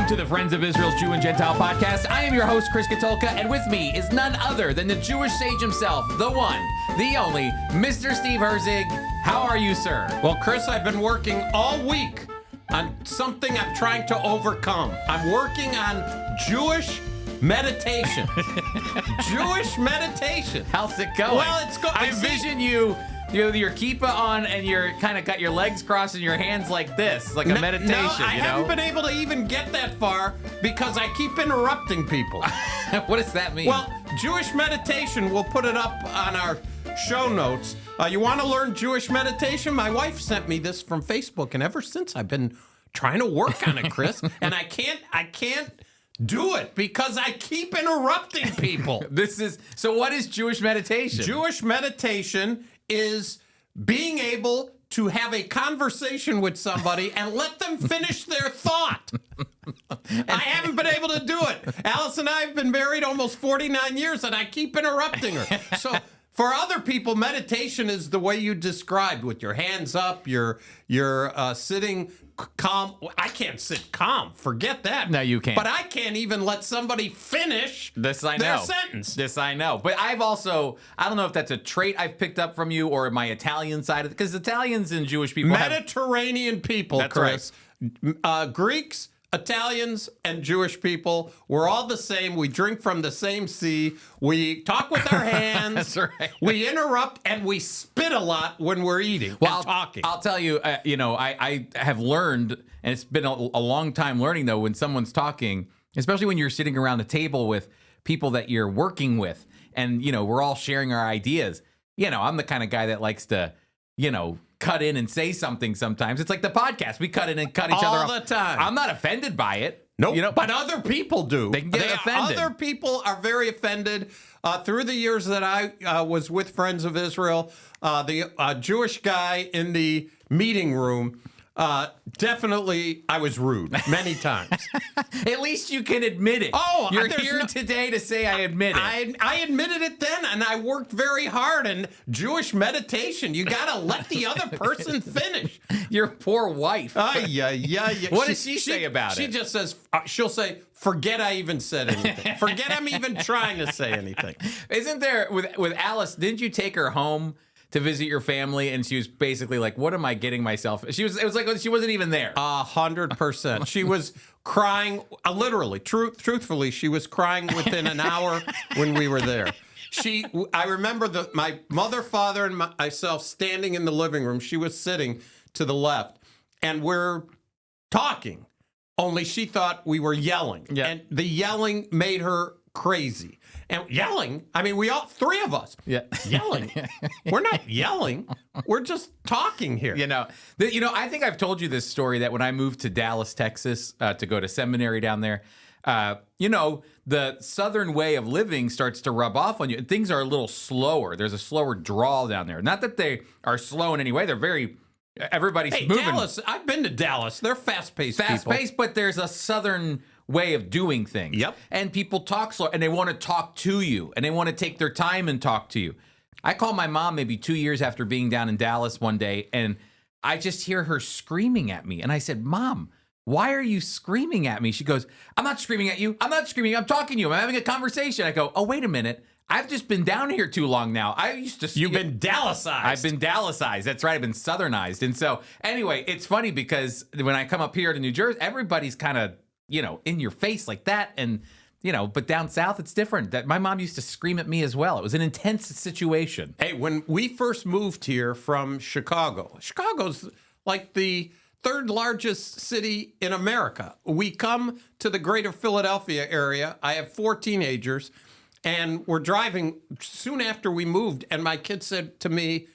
to the Friends of Israel's Jew and Gentile podcast. I am your host, Chris Katulka, and with me is none other than the Jewish sage himself, the one, the only, Mr. Steve Herzig. How are you, sir? Well, Chris, I've been working all week on something I'm trying to overcome. I'm working on Jewish meditation. Jewish meditation. How's it going? Well, it's I envision you with your kippah on and you're kind of got your legs crossed and your hands like this, like a meditation. No, I haven't been able to even get that far because I keep interrupting people. What does that mean? Well, Jewish meditation, we'll put it up on our show notes. You want to learn Jewish meditation? My wife sent me this from Facebook, and ever since I've been trying to work on it, Chris, and I can't do it because I keep interrupting people. So what is Jewish meditation? Jewish meditation is being able to have a conversation with somebody and let them finish their thought. I haven't been able to do it. Alice and I have been married almost 49 years, and I keep interrupting her. So for other people, meditation is the way you described, with your hands up, you're sitting calm. I can't sit calm. Forget that. No, you can't. But I can't even let somebody finish their sentence. This I know. But I've also, I don't know if that's a trait I've picked up from you or my Italian side of it, because Italians and Jewish people Mediterranean people, That's Chris. Right. Greeks, Italians, and Jewish people, we're all the same. We drink from the same sea. We talk with our hands. That's right. We interrupt, and we spit a lot when we're eating and talking. I'll tell you, I have learned, and it's been a long time learning, though, when someone's talking, especially when you're sitting around a table with people that you're working with, and, we're all sharing our ideas. I'm the kind of guy that likes to, cut in and say something sometimes. It's like the podcast. We cut in and cut each other off. All the time. I'm not offended by it. Nope. But other people do. They can get offended. Other people are very offended. Through the years that I was with Friends of Israel, the Jewish guy in the meeting room, definitely I was rude many times. At least you can admit it. Oh, you're here today to say I admit it. I admitted it then, and I worked very hard. And Jewish meditation, you got to let the other person finish. Your poor wife. Yeah. What does she say about it? She just says, she'll say, forget I even said anything. Forget I'm even trying to say anything. Isn't there, with Alice, didn't you take her home to visit your family, and she was basically like, what am I getting myself? It was like she wasn't even there. 100%. She was crying, literally, truthfully, she was crying within an hour when we were there. I remember my mother, father, and myself standing in the living room. She was sitting to the left, and we're talking, only she thought we were yelling. Yeah. And the yelling made her crazy. And yelling, I mean, three of us, yelling. We're not yelling. We're just talking here. I think I've told you this story that when I moved to Dallas, Texas, to go to seminary down there, the Southern way of living starts to rub off on you. Things are a little slower. There's a slower drawl down there. Not that they are slow in any way. They're everybody's moving. Dallas, I've been to Dallas. They're fast-paced people. Fast-paced, but there's a Southern way of doing things. Yep. And people talk slow, and they want to talk to you, and they want to take their time and talk to you. I called my mom maybe 2 years after being down in Dallas one day, and I just hear her screaming at me. And I said, Mom, why are you screaming at me? She goes, I'm not screaming at you. I'm not screaming. I'm talking to you. I'm having a conversation. I go, oh, wait a minute. I've just been down here too long now. You've been Dallasized. I've been Dallasized. That's right. I've been Southernized. And so anyway, it's funny because when I come up here to New Jersey, everybody's kind of, in your face like that. And, but down south, it's different. That my mom used to scream at me as well. It was an intense situation. Hey, when we first moved here from Chicago's like the third largest city in America. We come to the greater Philadelphia area. I have 4 teenagers, and we're driving soon after we moved. And my kid said to me,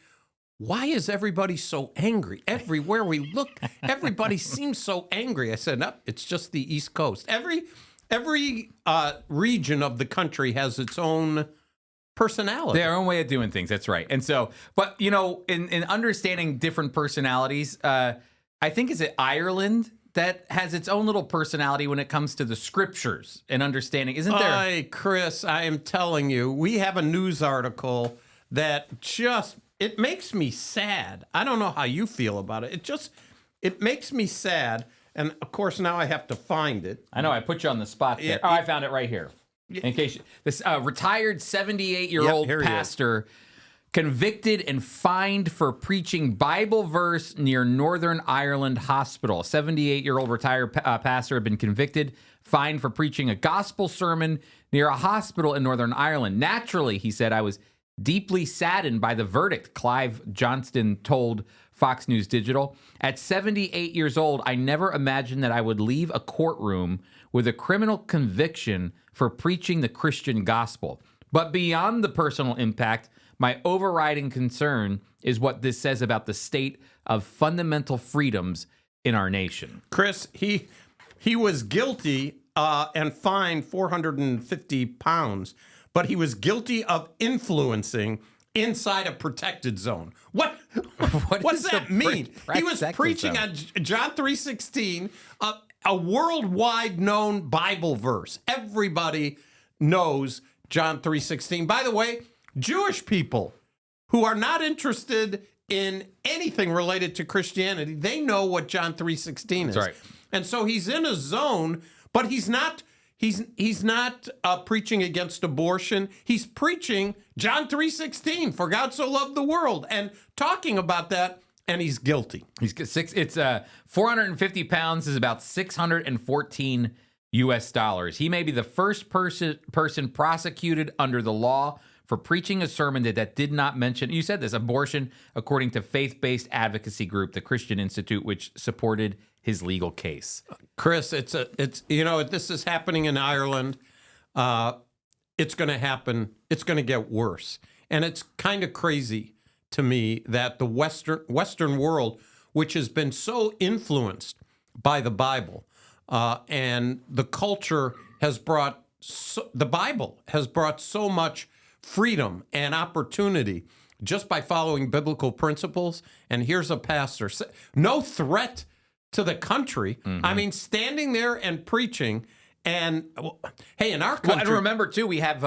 why is everybody so angry? Everywhere we look, everybody seems so angry. I said, no, it's just the East Coast. Every region of the country has its own personality. Their own way of doing things. That's right. And so, but, in understanding different personalities, I think, is it Ireland that has its own little personality when it comes to the scriptures and understanding? Isn't there? Hey, Chris, I am telling you, we have a news article that it makes me sad. I don't know how you feel about it. It makes me sad. and of course now I have to find it. I know I put you on the spot there. Yeah, I found it right here. In case this retired 78-year-old Yep, here he is. pastor convicted and fined for preaching Bible verse near Northern Ireland hospital. A 78-year-old retired pastor had been convicted, fined for preaching a gospel sermon near a hospital in Northern Ireland. Naturally, he said, I was deeply saddened by the verdict, Clive Johnston told Fox News Digital. At 78 years old, I never imagined that I would leave a courtroom with a criminal conviction for preaching the Christian gospel. But beyond the personal impact, my overriding concern is what this says about the state of fundamental freedoms in our nation. Chris, he was guilty and fined 450 pounds, but he was guilty of influencing inside a protected zone. What does that mean? He was preaching on John 3:16, a worldwide known Bible verse. Everybody knows John 3:16. By the way, Jewish people who are not interested in anything related to Christianity, they know what John 3:16 is. That's right. And so he's in a zone, but he's not preaching against abortion. He's preaching John 3:16, for God so loved the world, and talking about that, and he's guilty. It's 450 pounds is about 614 US dollars. He may be the first person prosecuted under the law for preaching a sermon that did not mention, you said this, abortion, according to faith-based advocacy group, the Christian Institute, which supported his legal case. Chris, it's this is happening in Ireland. It's going to happen. It's going to get worse. And it's kind of crazy to me that the Western world, which has been so influenced by the Bible, and the culture has brought, the Bible has brought so much freedom and opportunity just by following biblical principles. And here's a pastor, no threat to the country. Mm-hmm. I mean, standing there and preaching. And hey, in our country, and remember too, we had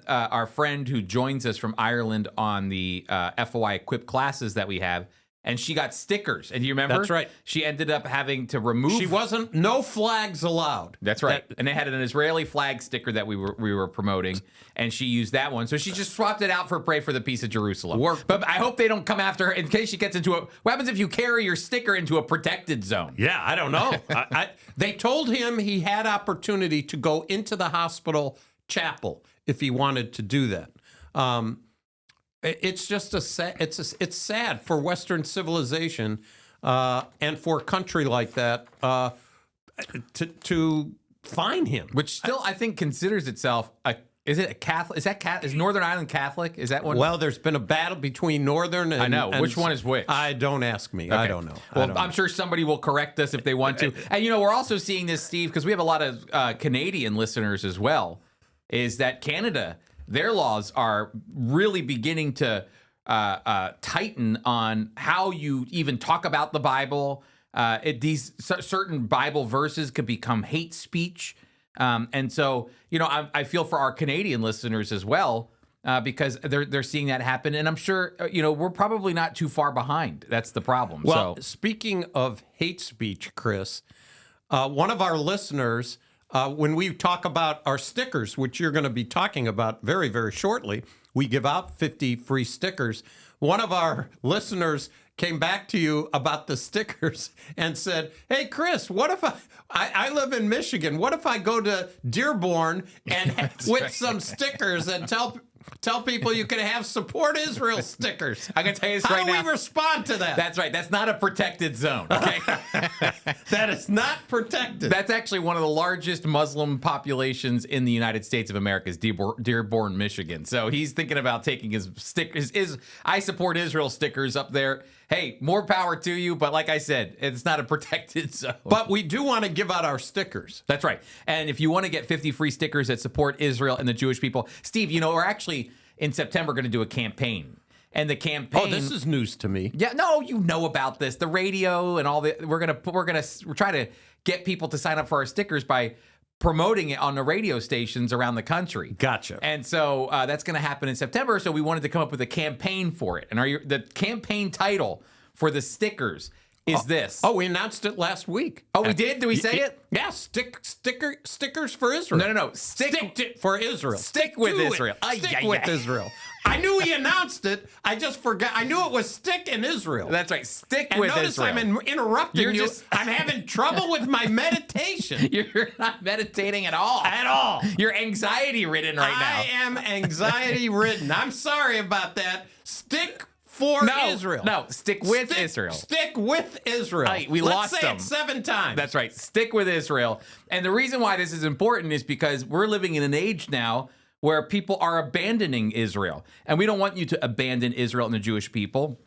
our friend who joins us from Ireland on the FOI Equip classes that we have, and she got stickers. And do you remember? That's right. She ended up having to remove. No flags allowed. That's right. And they had an Israeli flag sticker that we were promoting, and she used that one. So she just swapped it out for Pray for the Peace of Jerusalem. But I hope they don't come after her in case she gets into what happens if you carry your sticker into a protected zone? Yeah, I don't know. They told him he had opportunity to go into the hospital chapel if he wanted to do that. It's just it's sad for Western civilization and for a country like that to find him, which still I think considers itself is it a Catholic? Is Northern Ireland Catholic? Is that one? Well, there's been a battle between Northern and... I know. Which one is which? Don't ask me. Okay. I don't know. Well, I'm sure somebody will correct us if they want to. And, we're also seeing this, Steve, because we have a lot of Canadian listeners as well, is that Canada, their laws are really beginning to tighten on how you even talk about the Bible. These certain Bible verses could become hate speech. And so, I feel for our Canadian listeners as well, because they're seeing that happen. And I'm sure, we're probably not too far behind. That's the problem. Well, speaking of hate speech, Chris, one of our listeners, when we talk about our stickers, which you're going to be talking about very, very shortly, we give out 50 free stickers. One of our listeners came back to you about the stickers and said, hey, Chris, what if I live in Michigan. What if I go to Dearborn and with some stickers and tell people you can have Support Israel stickers? I can tell you this right now. How do we respond to that? That's right. That's not a protected zone. Okay, that is not protected. That's actually one of the largest Muslim populations in the United States of America, is Dearborn, Michigan. So he's thinking about taking his stickers, I Support Israel stickers up there. Hey, more power to you, but like I said, it's not a protected zone. But we do want to give out our stickers. That's right. And if you want to get 50 free stickers that support Israel and the Jewish people, Steve, we're actually in September going to do a campaign. And the campaign. Oh, this is news to me. Yeah, no, you know about this. The radio and all the we're try to get people to sign up for our stickers by promoting it on the radio stations around the country. Gotcha. And so that's going to happen in September. So we wanted to come up with a campaign for it. And the campaign title for the stickers is this. Oh, we announced it last week. Oh, we did? Did we say it? Yeah, stickers for Israel. No. For Israel. Stick with Israel. Stick with Israel. I knew we announced it. I just forgot. I knew it was stick in Israel. That's right. Stick And with notice Israel. I'm interrupting you. I'm having trouble with my meditation. You're not meditating at all. At all. You're anxiety ridden right now. I am anxiety ridden. I'm sorry about that. Stick for Israel. No, stick with Israel. Stick with Israel. Right, we Let's lost say them. it 7 times. That's right. Stick with Israel. And the reason why this is important is because we're living in an age now where people are abandoning Israel. And we don't want you to abandon Israel and the Jewish people,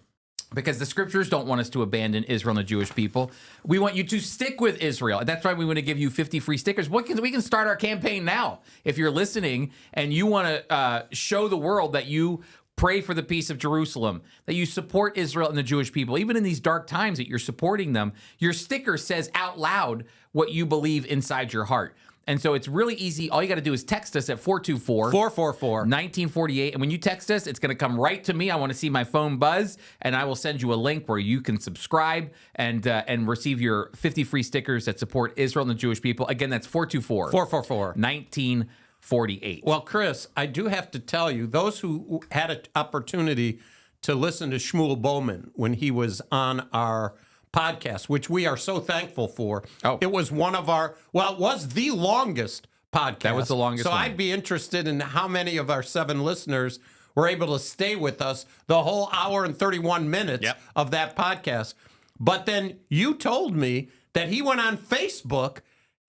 because the scriptures don't want us to abandon Israel and the Jewish people. We want you to stick with Israel. And that's why we want to give you 50 free stickers. We can start our campaign now. If you're listening and you want to show the world that you pray for the peace of Jerusalem, that you support Israel and the Jewish people, even in these dark times that you're supporting them, your sticker says out loud what you believe inside your heart. And so it's really easy. All you got to do is text us at 424-444-1948. And when you text us, it's going to come right to me. I want to see my phone buzz, and I will send you a link where you can subscribe and receive your 50 free stickers that support Israel and the Jewish people. Again, that's 424-444-1948. Well, Chris, I do have to tell you, those who had an opportunity to listen to Shmuel Bowman when he was on our podcast, which we are so thankful for. Oh. It was one of our, well, it was the longest podcast. That was the longest So one. I'd be interested in how many of our 7 listeners were able to stay with us the whole hour and 31 minutes of that podcast. But then you told me that he went on Facebook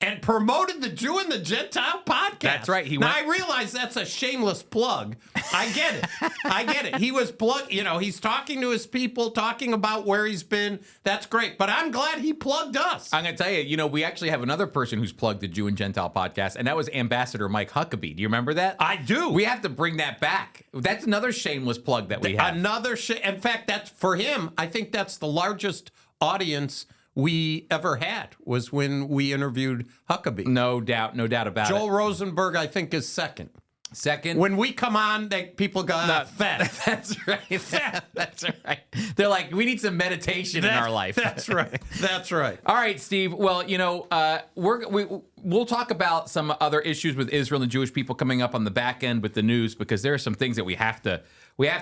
and promoted the Jew and the Gentile podcast. That's right. Now, I realize that's a shameless plug. I get it. He was he's talking to his people, talking about where he's been. That's great. But I'm glad he plugged us. I'm going to tell you, we actually have another person who's plugged the Jew and Gentile podcast, and that was Ambassador Mike Huckabee. Do you remember that? I do. We have to bring that back. That's another shameless plug that we have. In fact, that's for him. I think that's the largest audience we ever had was when we interviewed Huckabee. No doubt about it. Joel Rosenberg, I think, is second. When we come on, people go, fat. That's right. That's right. They're like, we need some meditation in our life. That's right. That's right. All right, Steve. Well, we'll talk about some other issues with Israel and the Jewish people coming up on the back end with the news, because there are some things that we have to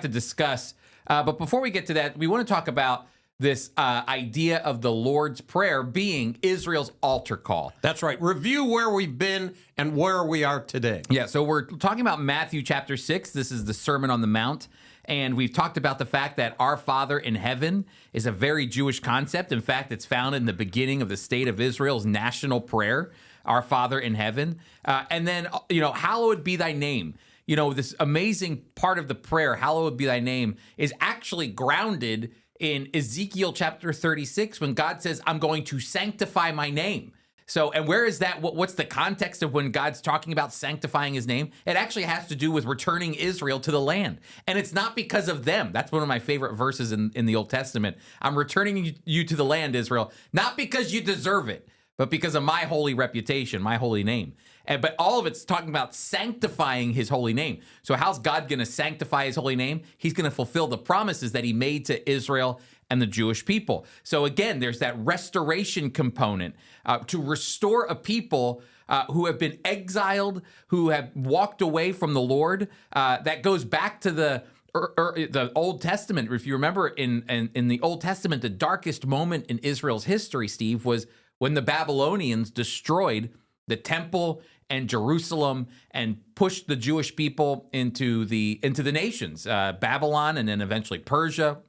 discuss. But before we get to that, we want to talk about this idea of the Lord's Prayer being Israel's altar call. That's right. Review where we've been and where we are today. Yeah, so we're talking about Matthew chapter 6. This is the Sermon on the Mount. And we've talked about the fact that our Father in heaven is a very Jewish concept. In fact, it's found in the beginning of the state of Israel's national prayer, our Father in heaven. And then, hallowed be thy name. This amazing part of the prayer, hallowed be thy name, is actually grounded in Ezekiel chapter 36, when God says, I'm going to sanctify my name. So, and where is that? What's the context of when God's talking about sanctifying his name? It actually has to do with returning Israel to the land. And it's not because of them. That's one of my favorite verses in the Old Testament. I'm returning you to the land, Israel, not because you deserve it, but because of my holy reputation, my holy name. But all of it's talking about sanctifying his holy name. So how's God going to sanctify his holy name? He's going to fulfill the promises that he made to Israel and the Jewish people. So again, there's that restoration component to restore a people who have been exiled, who have walked away from the Lord. That goes back to the Old Testament. If you remember in the Old Testament, the darkest moment in Israel's history, Steve, was when the Babylonians destroyed the temple and Jerusalem and pushed the Jewish people into the nations, Babylon, and then eventually Persia.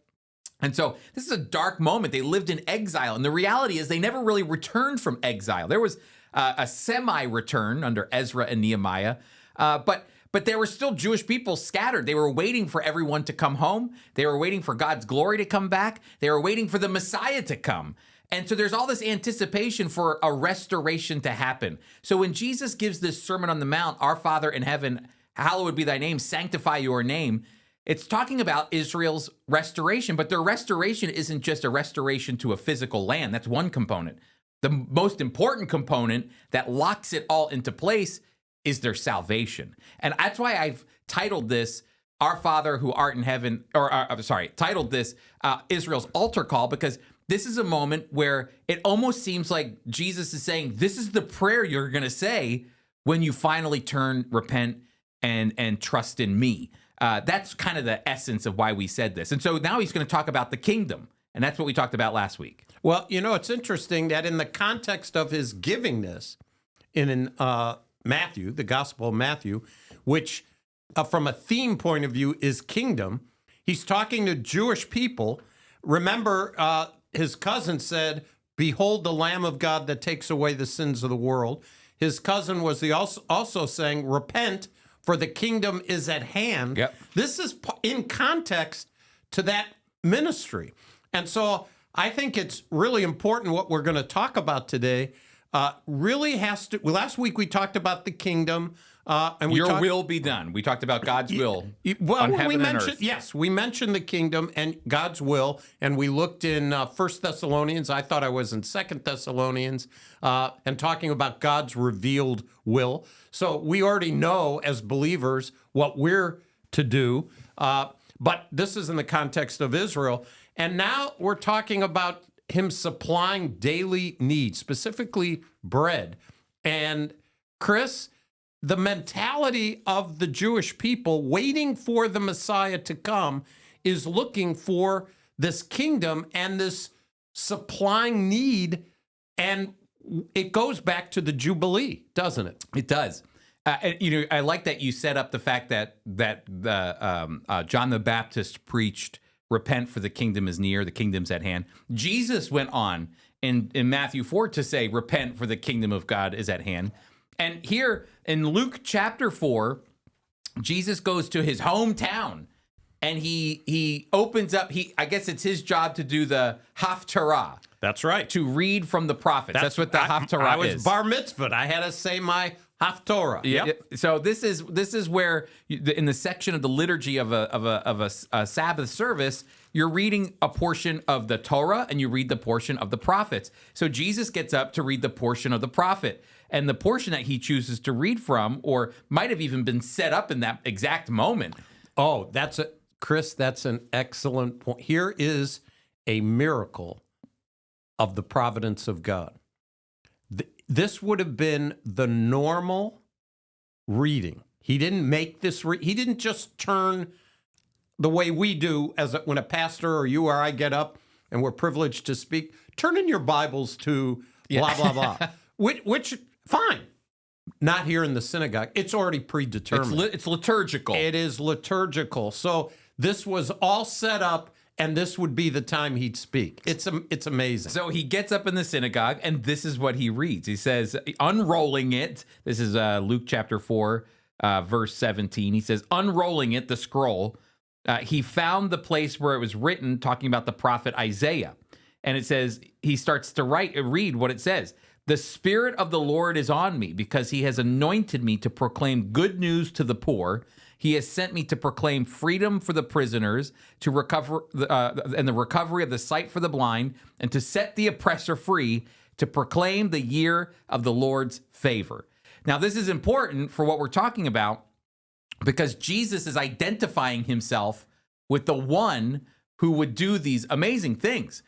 And so this is a dark moment. They lived in exile. And the reality is they never really returned from exile. There was a semi-return under Ezra and Nehemiah, but there were still Jewish people scattered. They were waiting for everyone to come home. They were waiting for God's glory to come back. They were waiting for the Messiah to come. And so there's all this anticipation for a restoration to happen. So when Jesus gives this Sermon on the Mount, our Father in heaven, hallowed be thy name, sanctify your name, it's talking about Israel's restoration. But their restoration isn't just a restoration to a physical land. That's one component. The most important component that locks it all into place is their salvation. And that's why I've titled this, Our Father who art in heaven, titled this Israel's altar call, because this is a moment where it almost seems like Jesus is saying, this is the prayer you're going to say when you finally repent, and trust in me. That's kind of the essence of why we said this. And so now he's going to talk about the kingdom. And that's what we talked about last week. Well, it's interesting that in the context of his giving this in Matthew, the Gospel of Matthew, which from a theme point of view is kingdom, he's talking to Jewish people. Remember, his cousin said, behold the Lamb of God that takes away the sins of the world. His cousin was also saying, repent, for the kingdom is at hand. Yep. This is in context to that ministry. And so I think it's really important what we're going to talk about today. Really has to. Well, last week we talked about the kingdom, and Your will be done. We talked about God's will. Well, on heaven we and mentioned earth. yes, we mentioned the kingdom and God's will, and we looked in 1 Thessalonians. I thought I was in 2 Thessalonians, and talking about God's revealed will. So we already know as believers what we're to do, but this is in the context of Israel. And now we're talking about him supplying daily needs, specifically bread. And Chris, the mentality of the Jewish people waiting for the Messiah to come is looking for this kingdom and this supplying need. And it goes back to the Jubilee, doesn't it? It does. I like that you set up the fact that John the Baptist preached, repent for the kingdom is near, the kingdom's at hand. Jesus went on in Matthew 4 to say, repent for the kingdom of God is at hand. And here in Luke chapter 4, Jesus goes to his hometown and he opens up, I guess it's his job to do the Haftarah. That's right. To read from the prophets. That's what the Haftarah I was is. bar mitzvah. I had to say my Haftorah. Yep. So this is where in the section of the liturgy of a Sabbath service, you're reading a portion of the Torah and you read the portion of the prophets. So Jesus gets up to read the portion of the prophet, and the portion that he chooses to read from, or might have even been set up in that exact moment. Oh, Chris, that's an excellent point. Here is a miracle of the providence of God. This would have been the normal reading. He didn't make this. He didn't just turn the way we do when a pastor or you or I get up and we're privileged to speak. Turn in your Bibles to blah, blah, blah. which, fine. Not here in the synagogue. It's already predetermined. It's liturgical. It is liturgical. So this was all set up, and this would be the time he'd speak. It's amazing. So he gets up in the synagogue, and this is what he reads. He says, unrolling it, this is Luke chapter 4, verse 17. He says, unrolling it, the scroll, he found the place where it was written, talking about the prophet Isaiah. And it says, he starts to read what it says. The Spirit of the Lord is on me, because he has anointed me to proclaim good news to the poor. He has sent me to proclaim freedom for the prisoners, to recover and the recovery of the sight for the blind, and to set the oppressor free, to proclaim the year of the Lord's favor. Now, this is important for what we're talking about, because Jesus is identifying himself with the one who would do these amazing things.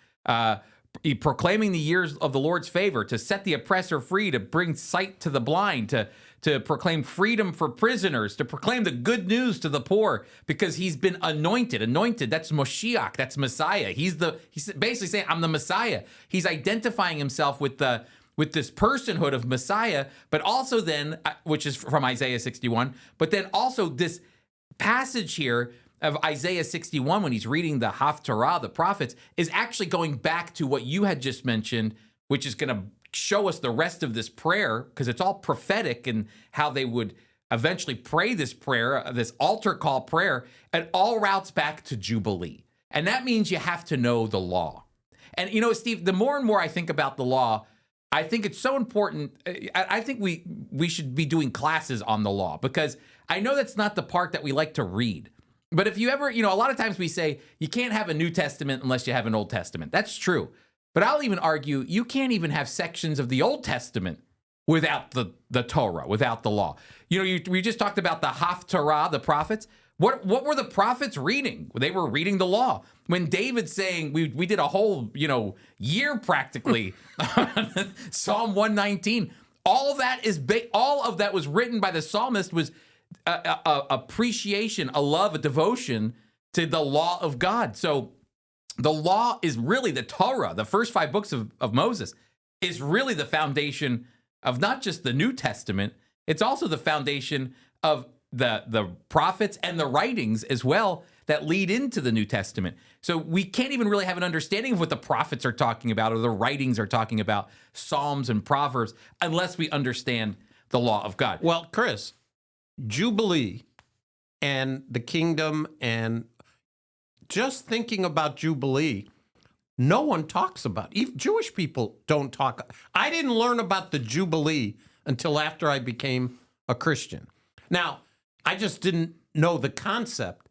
Proclaiming the years of the Lord's favor, to set the oppressor free, to bring sight to the blind, to proclaim freedom for prisoners, to proclaim the good news to the poor, because he's been anointed. Anointed, that's Moshiach, that's Messiah. He's basically saying, I'm the Messiah. He's identifying himself with this personhood of Messiah, but also then, which is from Isaiah 61, but then also this passage here of Isaiah 61, when he's reading the Haftarah, the prophets, is actually going back to what you had just mentioned, which is going to show us the rest of this prayer, because it's all prophetic and how they would eventually pray this prayer, this altar call prayer. It all routes back to Jubilee. And that means you have to know the law. And, Steve, the more and more I think about the law, I think it's so important. I think we should be doing classes on the law, because I know that's not the part that we like to read. But if you ever, a lot of times we say you can't have a New Testament unless you have an Old Testament. That's true. But I'll even argue you can't even have sections of the Old Testament without the Torah, without the law. We just talked about the Haftarah, the prophets. What were the prophets reading? They were reading the law. When David's saying we did a whole year practically on Psalm 119, all of that was written by the psalmist was a appreciation, a love, a devotion to the law of God. So the law is really the Torah, the first 5 books of Moses, is really the foundation of not just the New Testament, it's also the foundation of the prophets and the writings as well that lead into the New Testament. So we can't even really have an understanding of what the prophets are talking about or the writings are talking about, Psalms and Proverbs, unless we understand the law of God. Well, Chris, Jubilee and the kingdom, and just thinking about Jubilee, no one talks about it. Even Jewish people don't talk. I didn't learn about the Jubilee until after I became a Christian. Now, I just didn't know the concept.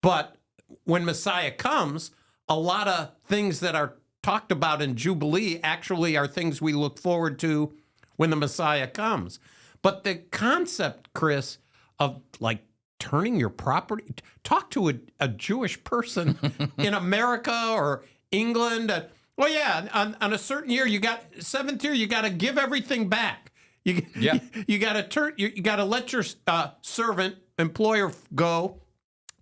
But when Messiah comes, a lot of things that are talked about in Jubilee actually are things we look forward to when the Messiah comes. But the concept, Chris, of like turning your property, talk to a Jewish person in America or England. Well, yeah, on a certain year, seventh year, you got to give everything back. You got to let your employer go.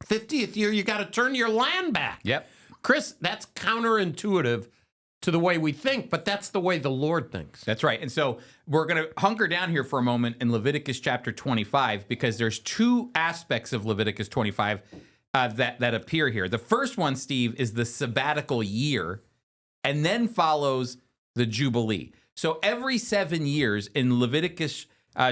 50th year, you got to turn your land back. Yep. Chris, that's counterintuitive to the way we think, but that's the way the Lord thinks. That's right. And so we're going to hunker down here for a moment in Leviticus chapter 25, because there's 2 aspects of Leviticus 25 that appear here. The first one, Steve, is the sabbatical year, and then follows the Jubilee. So every 7 years in Leviticus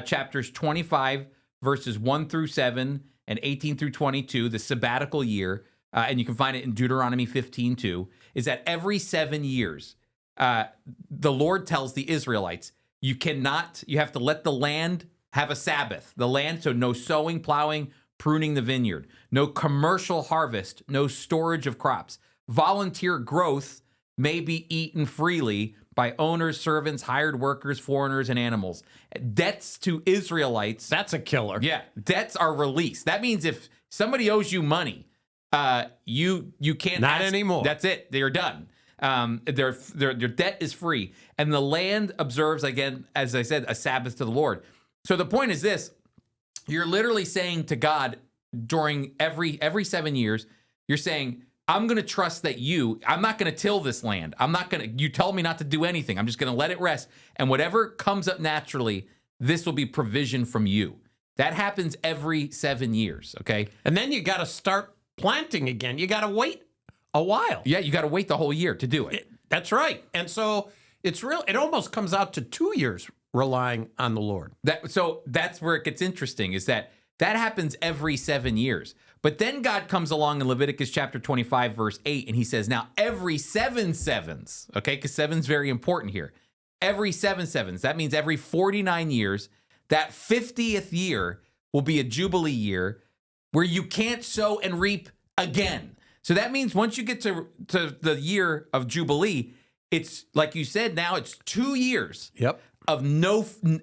chapters 25, verses 1 through 7, and 18 through 22, the sabbatical year, and you can find it in Deuteronomy 15 too, is that every 7 years, the Lord tells the Israelites, you have to let the land have a Sabbath. The land, so no sowing, plowing, pruning the vineyard, no commercial harvest, no storage of crops. Volunteer growth may be eaten freely by owners, servants, hired workers, foreigners, and animals. Debts to Israelites. That's a killer. Yeah, debts are released. That means if somebody owes you money, you can't Not anymore. That's it. They're done. Their debt is free, and the land observes, again, as I said, a Sabbath to the Lord. So the point is this: you're literally saying to God during every 7 years, you're saying, I'm going to trust that I'm not going to till this land. You tell me not to do anything. I'm just going to let it rest. And whatever comes up naturally, this will be provision from you. That happens every 7 years, okay? And then you got to start planting again. You got to wait a while. Yeah, you got to wait the whole year to do it. That's right. And so it almost comes out to 2 years relying on the Lord. So that's where it gets interesting, is that happens every 7 years. But then God comes along in Leviticus chapter 25, verse 8, and he says, now every 7 sevens, okay, because 7's very important here. Every 7 sevens, that means every 49 years, that 50th year will be a Jubilee year where you can't sow and reap again. So that means once you get to the year of Jubilee, it's like you said, now it's 2 years of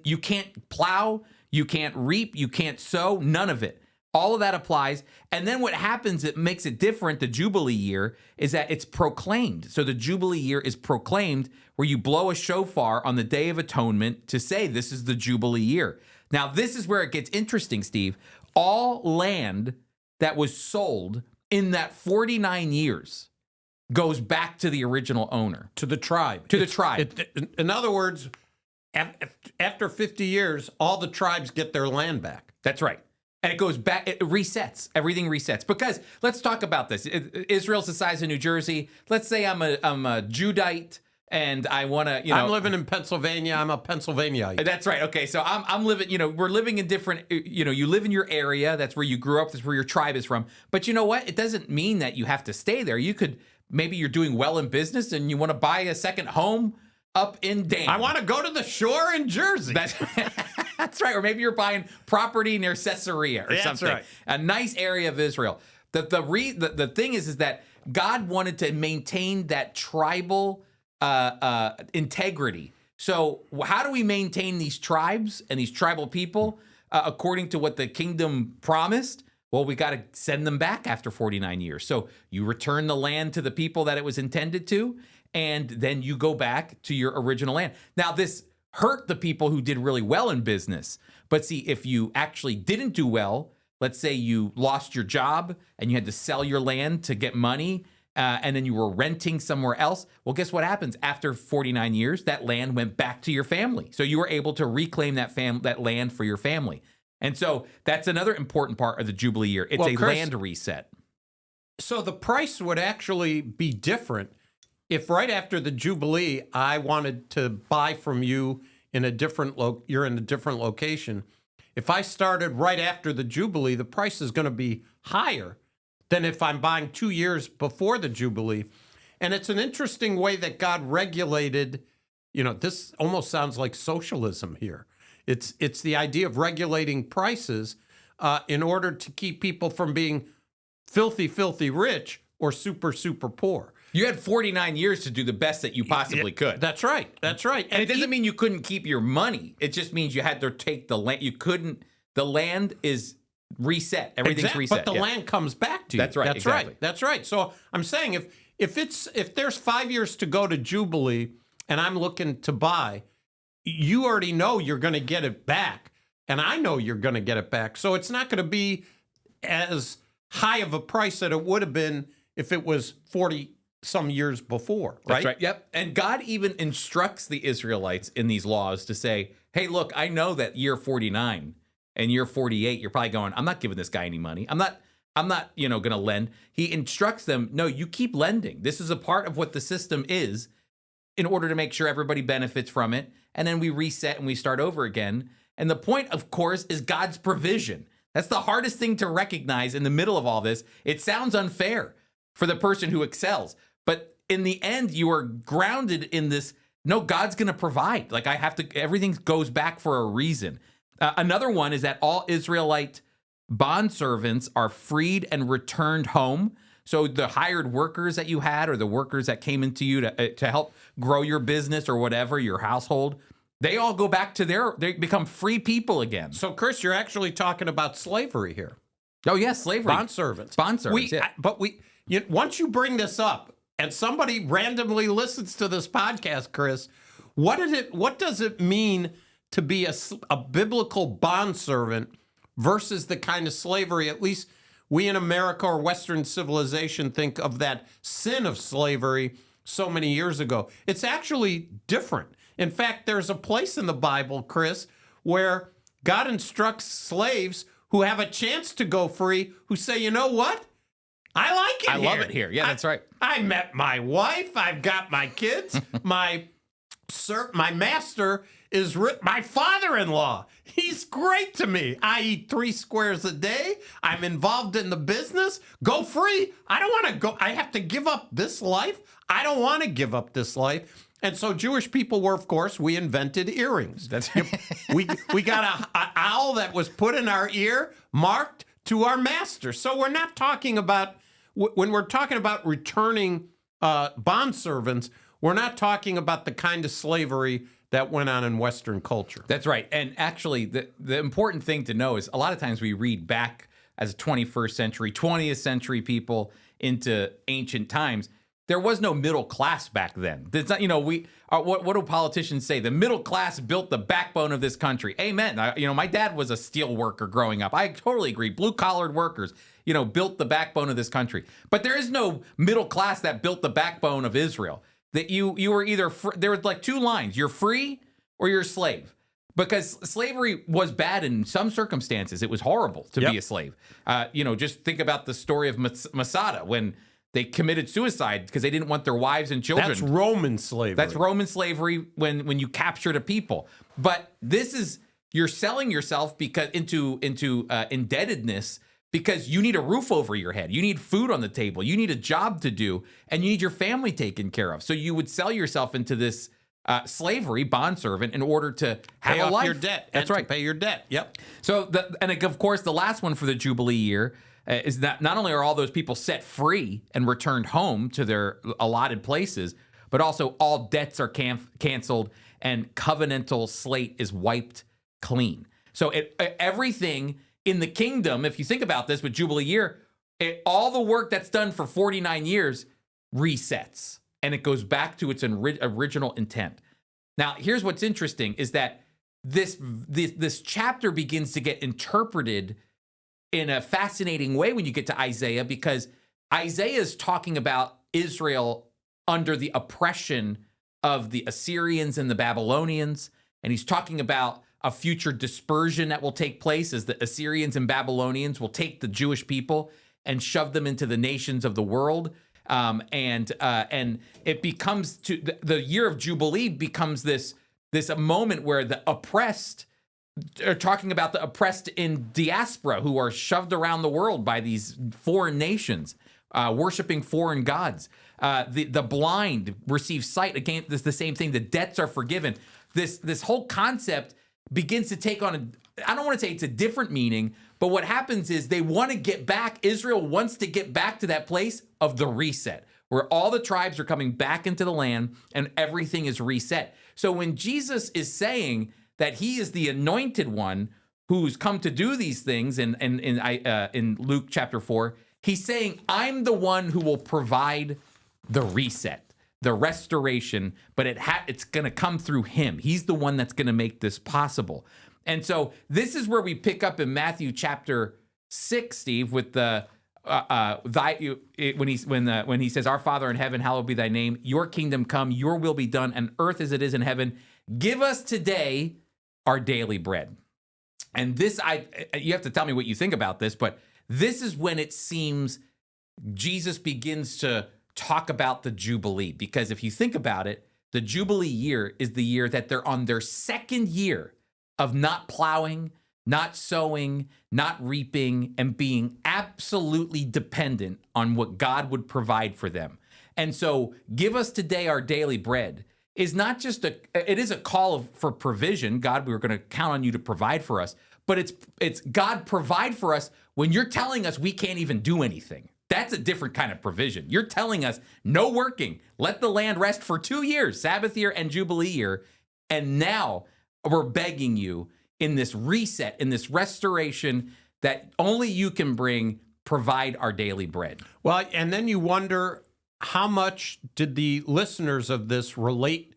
you can't plow, you can't reap, you can't sow, none of it. All of that applies. And then what happens that makes it different, the Jubilee year, is that it's proclaimed. So the Jubilee year is proclaimed where you blow a shofar on the Day of Atonement to say this is the Jubilee year. Now, this is where it gets interesting, Steve. All land that was sold in that 49 years goes back to the original owner. To the tribe. To the tribe. In other words, after 50 years, all the tribes get their land back. That's right. And it goes back, it resets. Everything resets. Because let's talk about this. Israel's the size of New Jersey. Let's say I'm a Judite and I want to, I'm living in Pennsylvania. I'm a Pennsylvaniaite. That's right. Okay. So I'm living, we're living in different, you live in your area. That's where you grew up. That's where your tribe is from. But you know what? It doesn't mean that you have to stay there. Maybe you're doing well in business and you want to buy a second home up in Dane. I want to go to the shore in Jersey. That's right. Or maybe you're buying property near Caesarea or something. Right. A nice area of Israel. The thing is that God wanted to maintain that tribal integrity. So how do we maintain these tribes and these tribal people according to what the kingdom promised? Well, we got to send them back after 49 years. So you return the land to the people that it was intended to, and then you go back to your original land. Now, this hurt the people who did really well in business. But see, if you actually didn't do well, let's say you lost your job and you had to sell your land to get money, and then you were renting somewhere else. Well, guess what happens? After 49 years, that land went back to your family. So you were able to reclaim that land for your family. And so that's another important part of the Jubilee year. It's Chris, land reset. So the price would actually be different if right after the Jubilee, I wanted to buy from you in a different you're in a different location. If I started right after the Jubilee, the price is going to be higher than if I'm buying 2 years before the Jubilee. And it's an interesting way that God regulated, this almost sounds like socialism here. It's the idea of regulating prices in order to keep people from being filthy, filthy rich or super, super poor. You had 49 years to do the best that you possibly could. That's right. That's right. And it doesn't mean you couldn't keep your money. It just means you had to take the land. The land is reset. Everything's reset. But the land comes back to you. That's right. That's exactly. right. That's right. So I'm saying if there's 5 years to go to Jubilee and I'm looking to buy, you already know you're going to get it back. And I know you're going to get it back. So it's not going to be as high of a price that it would have been if it was 40 some years before, right? That's right. Yep. And God even instructs the Israelites in these laws to say, hey, look, I know that year 49 and year 48, you're probably going, I'm not giving this guy any money. I'm not, going to lend. He instructs them, no, you keep lending. This is a part of what the system is in order to make sure everybody benefits from it. And then we reset and we start over again. And the point, of course, is God's provision. That's the hardest thing to recognize in the middle of all this. It sounds unfair for the person who excels. But in the end, you are grounded in this, no, God's going to provide. Like everything goes back for a reason. Another one is that all Israelite bondservants are freed and returned home. So the hired workers that you had or the workers that came into you to help grow your business or whatever, your household, they all go back to they become free people again. So, Chris, you're actually talking about slavery here. Oh, yes, slavery. Bondservants. Yeah. But once you bring this up, and somebody randomly listens to this podcast, Chris, what does it mean to be a biblical bondservant versus the kind of slavery, at least we in America or Western civilization think of that sin of slavery so many years ago? It's actually different. In fact, there's a place in the Bible, Chris, where God instructs slaves who have a chance to go free, who say, you know what? I like it here. I love it here. Yeah, that's right. I met my wife. I've got my kids. my master is my father-in-law. He's great to me. I eat 3 squares a day. I'm involved in the business. Go free. I don't want to go. I have to give up this life. I don't want to give up this life. And so Jewish people were, of course, we invented earrings. That's we got an owl that was put in our ear, marked to our master. So we're not talking about, when we're talking about returning bondservants, we're not talking about the kind of slavery that went on in Western culture. That's right. And actually, the important thing to know is a lot of times we read back as 21st century, 20th century people into ancient times. There was no middle class back then. It's not, what do politicians say? The middle class built the backbone of this country. Amen. My dad was a steel worker growing up. I totally agree. Blue collared workers, built the backbone of this country. But there is no middle class that built the backbone of Israel. That you were either there was like 2 lines: you're free or you're a slave. Because slavery was bad in some circumstances. It was horrible to be a slave. Just think about the story of Masada when they committed suicide because they didn't want their wives and children. That's Roman slavery. That's Roman slavery when you captured a people. But this is, you're selling yourself into indebtedness because you need a roof over your head. You need food on the table. You need a job to do, and you need your family taken care of. So you would sell yourself into this slavery, bondservant, in order to have pay a off life. Your debt. That's right. Pay your debt. Yep. So, of course, the last one for the Jubilee year is that not only are all those people set free and returned home to their allotted places, but also all debts are canceled and covenantal slate is wiped clean. So everything in the kingdom, if you think about this with Jubilee year, all the work that's done for 49 years resets and it goes back to its original intent. Now, here's what's interesting is that this chapter begins to get interpreted in a fascinating way when you get to Isaiah, because Isaiah is talking about Israel under the oppression of the Assyrians and the Babylonians, and he's talking about a future dispersion that will take place as the Assyrians and Babylonians will take the Jewish people and shove them into the nations of the world. And it becomes the year of Jubilee becomes this a moment where the oppressed are talking about the oppressed in diaspora who are shoved around the world by these foreign nations, worshiping foreign gods. The blind receive sight. Again, this is the same thing. The debts are forgiven. This whole concept begins to take on I don't want to say it's a different meaning, but what happens is they want to get back. Israel wants to get back to that place of the reset, where all the tribes are coming back into the land and everything is reset. So when Jesus is saying that he is the anointed one who's come to do these things in Luke chapter 4, he's saying, I'm the one who will provide the reset, the restoration, but it's going to come through him. He's the one that's going to make this possible. And so this is where we pick up in Matthew chapter 6, Steve, with the when he says, "Our Father in heaven, hallowed be thy name. Your kingdom come, your will be done on earth as it is in heaven. Give us today our daily bread." And this, you have to tell me what you think about this, but this is when it seems Jesus begins to talk about the Jubilee. Because if you think about it, the Jubilee year is the year that they're on their second year of not plowing, not sowing, not reaping, and being absolutely dependent on what God would provide for them. And so, give us today our daily bread is not just it is a call for provision. God, we're going to count on you to provide for us. But it's God provide for us when you're telling us we can't even do anything. That's a different kind of provision. You're telling us no working. Let the land rest for 2 years, Sabbath year and Jubilee year. And now we're begging you in this reset, in this restoration that only you can bring, provide our daily bread. Well, and then you wonder, how much did the listeners of this relate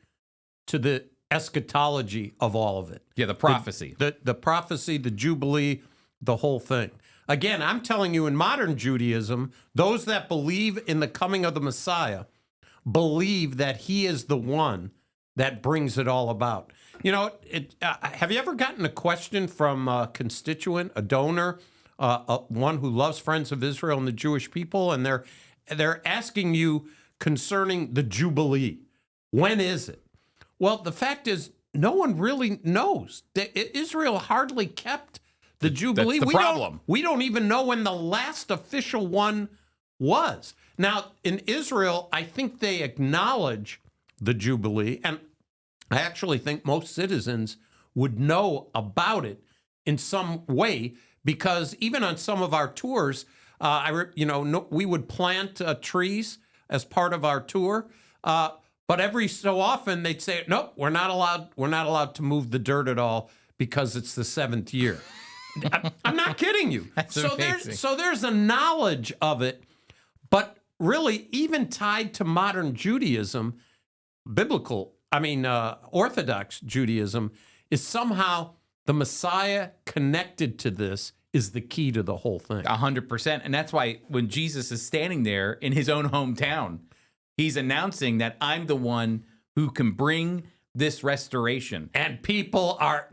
to the eschatology of all of it? Yeah, the prophecy. The prophecy, the Jubilee, the whole thing. Again, I'm telling you, in modern Judaism, those that believe in the coming of the Messiah believe that he is the one that brings it all about. You know, have you ever gotten a question from a constituent, a donor, one who loves Friends of Israel and the Jewish people, and they're asking you concerning the Jubilee? When is it? Well, the fact is, no one really knows. Israel hardly kept the Jubilee. That's the problem. We don't even know when the last official one was. Now, in Israel, I think they acknowledge the Jubilee, and I actually think most citizens would know about it in some way, because even on some of our tours, we would plant trees as part of our tour. But every so often they'd say, "Nope, we're not allowed to move the dirt at all because it's the 7th year." I'm not kidding you. That's amazing. So there's a knowledge of it, but really, even tied to modern Judaism, Orthodox Judaism, is somehow the Messiah connected to this is the key to the whole thing. 100%. And that's why when Jesus is standing there in his own hometown, he's announcing that I'm the one who can bring this restoration. And people are,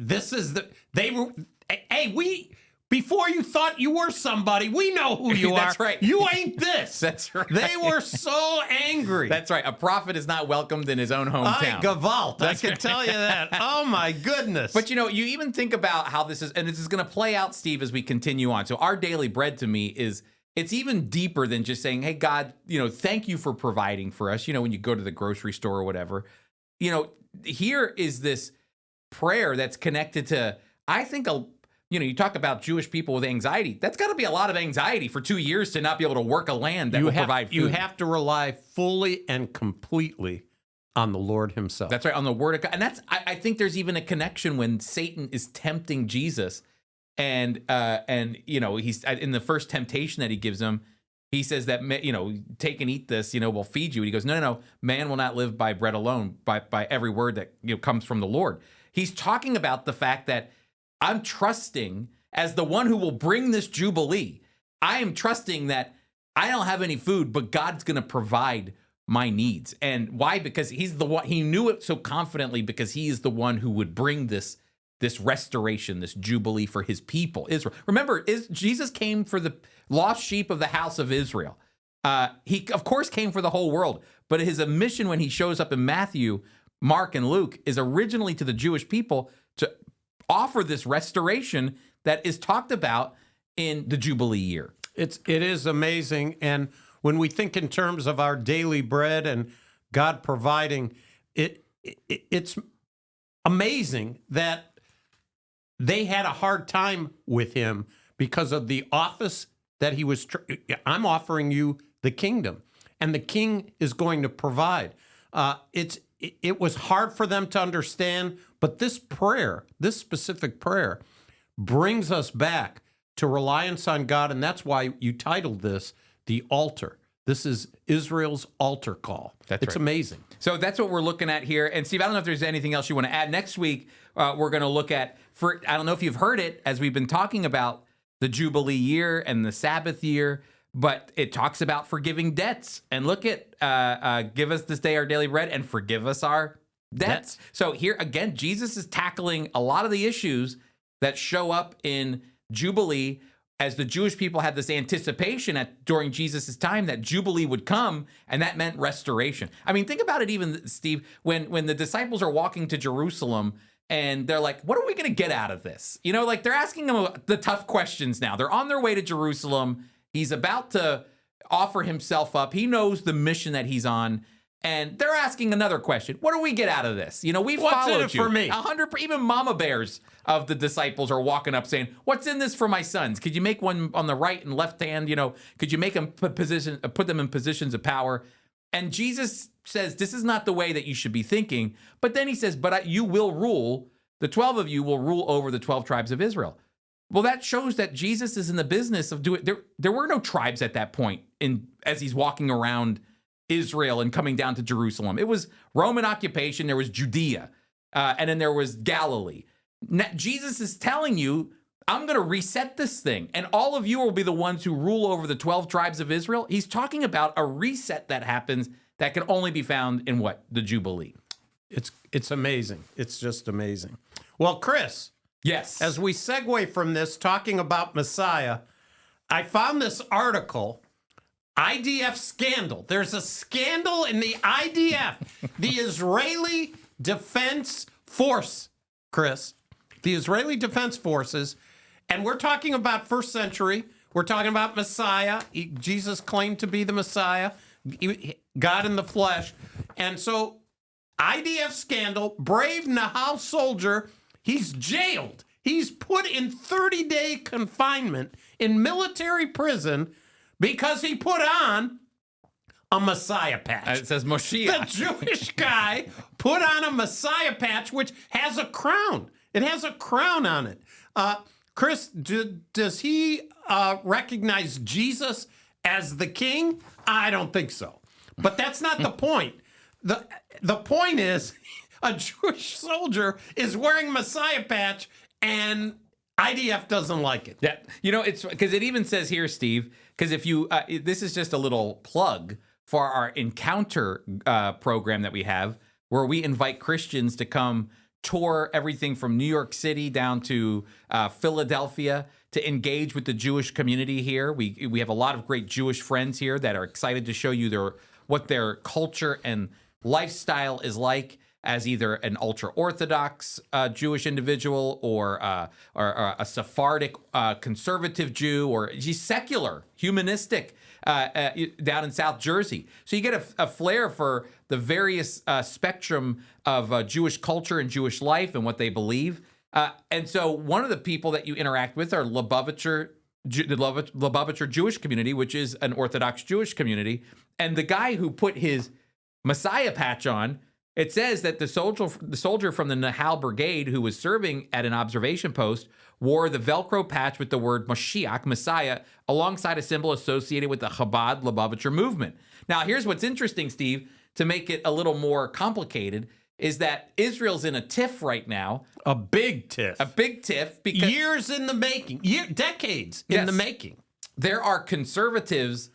before you thought you were somebody, we know who you are. That's right. You ain't this. That's right. They were so angry. That's right. A prophet is not welcomed in his own hometown. Gewalt. I can tell you that. Oh, my goodness. But, you even think about how this is, and this is going to play out, Steve, as we continue on. So our daily bread to me it's even deeper than just saying, hey, God, thank you for providing for us. When you go to the grocery store or whatever, here is this prayer that's connected to, I think, you talk about Jewish people with anxiety. That's got to be a lot of anxiety for 2 years to not be able to work a land that will provide food. You have to rely fully and completely on the Lord himself. That's right, on the word of God. And I think there's even a connection when Satan is tempting Jesus and he's in the first temptation that he gives him. He says that, take and eat this, we'll feed you. And he goes, no, man will not live by bread alone, by every word that comes from the Lord. He's talking about the fact that I'm trusting as the one who will bring this Jubilee. I am trusting that I don't have any food, but God's going to provide my needs. And why? Because he's the one, he knew it so confidently because he is the one who would bring this restoration, this Jubilee for his people, Israel. Remember, Jesus came for the lost sheep of the house of Israel. He, of course, came for the whole world, but his mission when he shows up in Matthew, Mark, and Luke is originally to the Jewish people to offer this restoration that is talked about in the Jubilee year. It is amazing. And when we think in terms of our daily bread and God providing, it's amazing that they had a hard time with him because of the office that he was. I'm offering you the kingdom, and the king is going to provide. It was hard for them to understand, but this prayer, this specific prayer, brings us back to reliance on God, and that's why you titled this The Altar. This is Israel's altar call. It's amazing. So that's what we're looking at here. And Steve, I don't know if there's anything else you want to add. Next week, we're going to look at, I don't know if you've heard it, as we've been talking about the Jubilee year and the Sabbath year, but it talks about forgiving debts. And look at, give us this day our daily bread and forgive us our debts. So here, again, Jesus is tackling a lot of the issues that show up in Jubilee, as the Jewish people had this anticipation during Jesus' time that Jubilee would come, and that meant restoration. I mean, think about it even, Steve, when the disciples are walking to Jerusalem, and they're like, what are we going to get out of this? They're asking him the tough questions now. They're on their way to Jerusalem. He's about to offer himself up. He knows the mission that he's on. And they're asking another question. What do we get out of this? We followed you. What's in it for me? 100, even mama bears of the disciples are walking up saying, what's in this for my sons? Could you make one on the right and left hand? Could you make them put them in positions of power? And Jesus says, this is not the way that you should be thinking. But then he says, but you will rule, the 12 of you will rule over the 12 tribes of Israel. Well, that shows that Jesus is in the business of doing, there were no tribes at that point as he's walking around Israel and coming down to Jerusalem. It was Roman occupation. There was Judea, and then there was Galilee. Now, Jesus is telling you, I'm going to reset this thing, and all of you will be the ones who rule over the 12 tribes of Israel. He's talking about a reset that happens that can only be found in what? The Jubilee. It's amazing. It's just amazing. Well, Chris. Yes. As we segue from this, talking about Messiah, I found this article, IDF scandal. There's a scandal in the IDF, the Israeli Defense Force, Chris. The Israeli Defense Forces, and we're talking about first century. We're talking about Messiah. Jesus claimed to be the Messiah, God in the flesh. And so, IDF scandal, brave Nahal soldier, he's jailed. He's put in 30-day confinement in military prison because he put on a Messiah patch. It says Moshiach. The Jewish guy put on a Messiah patch, which has a crown. It has a crown on it. Chris, does he recognize Jesus as the king? I don't think so. But that's not the point. The point is, a Jewish soldier is wearing Messiah patch, and IDF doesn't like it. Yeah, it's because it even says here, Steve, because if you, this is just a little plug for our encounter program that we have, where we invite Christians to come tour everything from New York City down to Philadelphia to engage with the Jewish community here. We have a lot of great Jewish friends here that are excited to show you what their culture and lifestyle is like as either an ultra-Orthodox Jewish individual or a Sephardic conservative Jew or just secular, humanistic down in South Jersey. So you get a flair for the various spectrum of Jewish culture and Jewish life and what they believe. And so one of the people that you interact with are the Lubavitcher Jewish community, which is an Orthodox Jewish community. And the guy who put his Messiah patch on, it says that the soldier from the Nahal Brigade who was serving at an observation post wore the Velcro patch with the word Mashiach, Messiah, alongside a symbol associated with the Chabad Lubavitcher movement. Now, here's what's interesting, Steve, to make it a little more complicated, is that Israel's in a tiff right now. A big tiff. A big tiff because Years in the making. Decades in Yes. the making. there are conservatives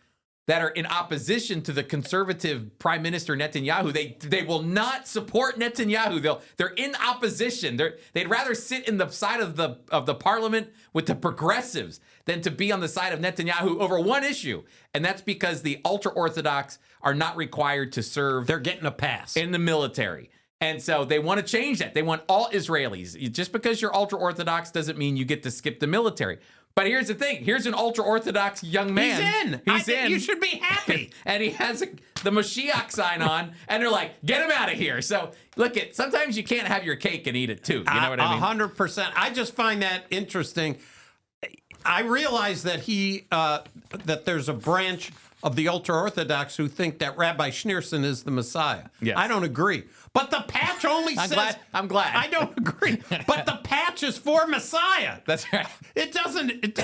that are in opposition to the conservative Prime Minister Netanyahu. They will not support Netanyahu. They're in opposition. They'd rather sit in the side of the parliament with the progressives than to be on the side of Netanyahu over one issue. And that's because the ultra-Orthodox are not required to serve They're getting a pass. in the military. And so they want to change that. They want all Israelis. Just because you're ultra-Orthodox doesn't mean you get to skip the military. But here's the thing. Here's an ultra-Orthodox young man. He's in. You should be happy. And he has the Mashiach sign on, and they're like, get him out of here. So look, sometimes you can't have your cake and eat it too. You know what I mean? 100%. I just find that interesting. I realize that that there's a branch of the ultra-Orthodox who think that Rabbi Schneerson is the Messiah. Yes. I don't agree. But the patch only says... I'm glad. I don't agree. But the patch is for Messiah. That's right. It doesn't...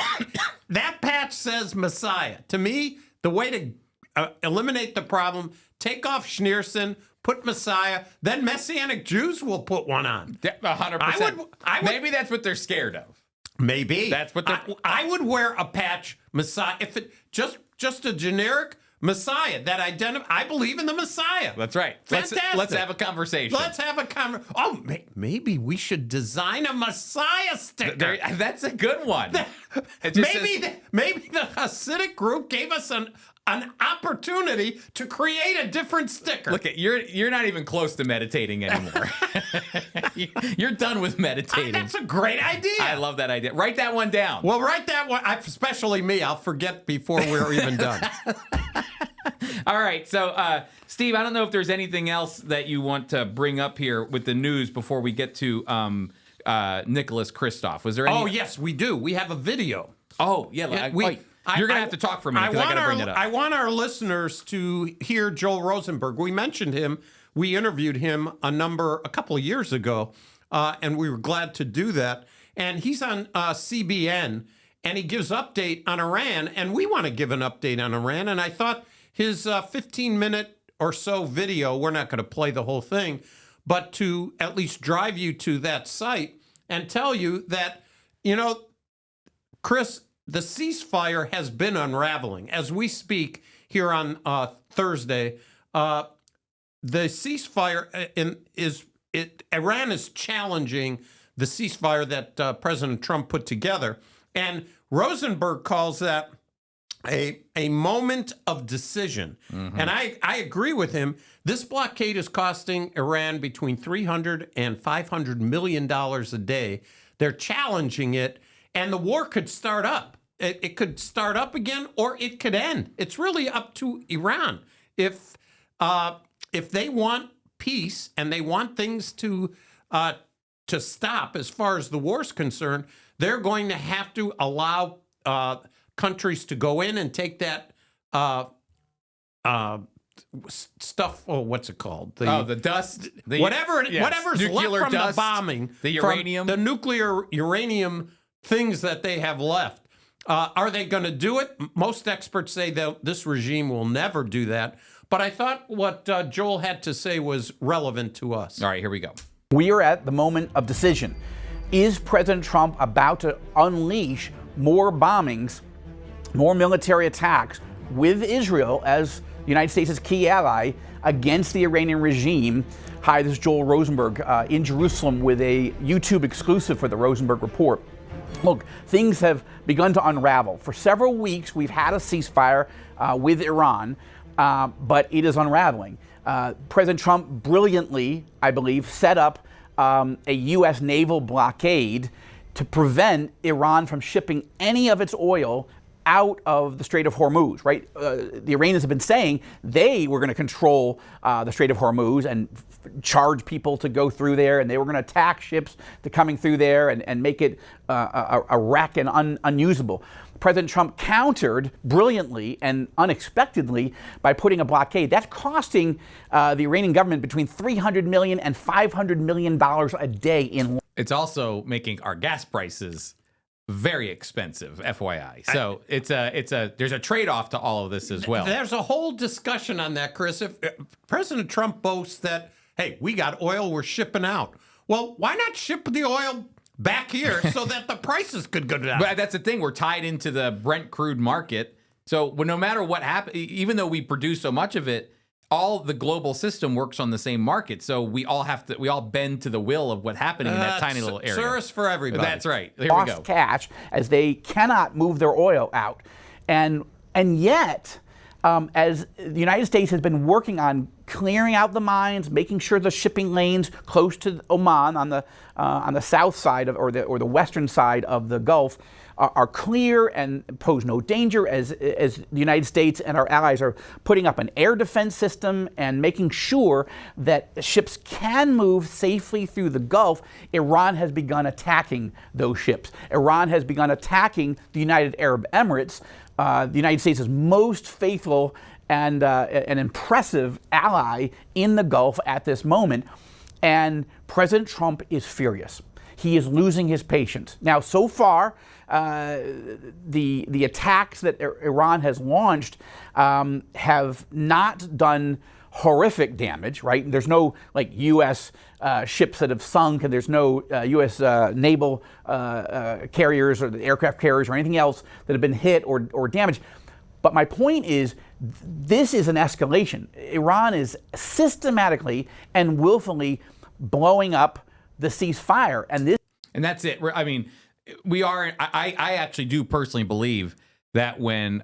that patch says Messiah. To me, the way to eliminate the problem, take off Schneerson, put Messiah, then Messianic Jews will put one on. 100%. I would- Maybe that's what they're scared of. Maybe. That's what they're... I would wear a patch Messiah if it just a generic Messiah that I believe in the Messiah. That's right. Fantastic. Let's have a conversation. Let's have a conversation. Oh, maybe we should design a Messiah sticker. That's a good one. It just Maybe says- maybe the Hasidic group gave us an opportunity to create a different sticker. Look, you're not even close to meditating anymore. You're done with meditating. That's a great idea. I love that idea. Write that one down. Well, write that one, especially me. I'll forget before we're even done. All right. So, Steve, I don't know if there's anything else that you want to bring up here with the news before we get to Nicholas Kristof. Was there any? Oh, yes, we do. We have a video. Oh, yeah. You're going to have to talk for a minute because I got to bring it up. I want our listeners to hear Joel Rosenberg. We mentioned him. We interviewed him a couple of years ago, and we were glad to do that. And he's on CBN, and he gives update on Iran, and we want to give an update on Iran. And I thought his 15-minute or so video, we're not going to play the whole thing, but to at least drive you to that site and tell you that, Chris, the ceasefire has been unraveling. As we speak here on Thursday, the ceasefire Iran is challenging the ceasefire that President Trump put together. And Rosenberg calls that a moment of decision. Mm-hmm. And I agree with him. This blockade is costing Iran between $300 and $500 million a day. They're challenging it, and the war could start up. It could start up again, or it could end. It's really up to Iran. If they want peace and they want things to stop as far as the war's concerned, they're going to have to allow countries to go in and take that stuff. Oh, what's it called? The dust. Whatever's nuclear left from dust, the bombing. the uranium. The nuclear uranium things that they have left. Are they going to do it? Most experts say that this regime will never do that. But I thought what Joel had to say was relevant to us. All right, here we go. We are at the moment of decision. Is President Trump about to unleash more bombings, more military attacks with Israel as the United States' key ally against the Iranian regime? Hi, this is Joel Rosenberg in Jerusalem with a YouTube exclusive for the Rosenberg Report. Look, things have begun to unravel. For several weeks, we've had a ceasefire with Iran, but it is unraveling. President Trump brilliantly, I believe, set up a U.S. naval blockade to prevent Iran from shipping any of its oil out of the Strait of Hormuz, right? The Iranians have been saying they were going to control the Strait of Hormuz and charge people to go through there, and they were going to attack ships that coming through there and make it a wreck and unusable. President Trump countered brilliantly and unexpectedly by putting a blockade. That's costing the Iranian government between $300 million and $500 million a day in. It's also making our gas prices very expensive, FYI. So there's a trade-off to all of this as well. There's a whole discussion on that, Chris. If President Trump boasts that, hey, we got oil we're shipping out. Well, why not ship the oil back here so that the prices could go down? But that's the thing. We're tied into the Brent crude market. So no matter what happens, even though we produce so much of it, all the global system works on the same market. So we all bend to the will of what's happening in that tiny little area. Service for everybody. That's right. Here we go. Cash as they cannot move their oil out. And yet, as the United States has been working on clearing out the mines, making sure the shipping lanes close to Oman on the south side of, or the western side of the Gulf are clear and pose no danger, as the United States and our allies are putting up an air defense system and making sure that ships can move safely through the Gulf. Iran has begun attacking those ships. Iran has begun attacking the United Arab Emirates, the United States' most faithful and an impressive ally in the Gulf at this moment. And President Trump is furious. He is losing his patience. Now, so far, the attacks that Iran has launched have not done horrific damage, right? There's no like U.S. Ships that have sunk, and there's no U.S. naval carriers or the aircraft carriers or anything else that have been hit or damaged. But my point is, this is an escalation. Iran is systematically and willfully blowing up the ceasefire, and that's it. I mean, we are. I actually do personally believe that when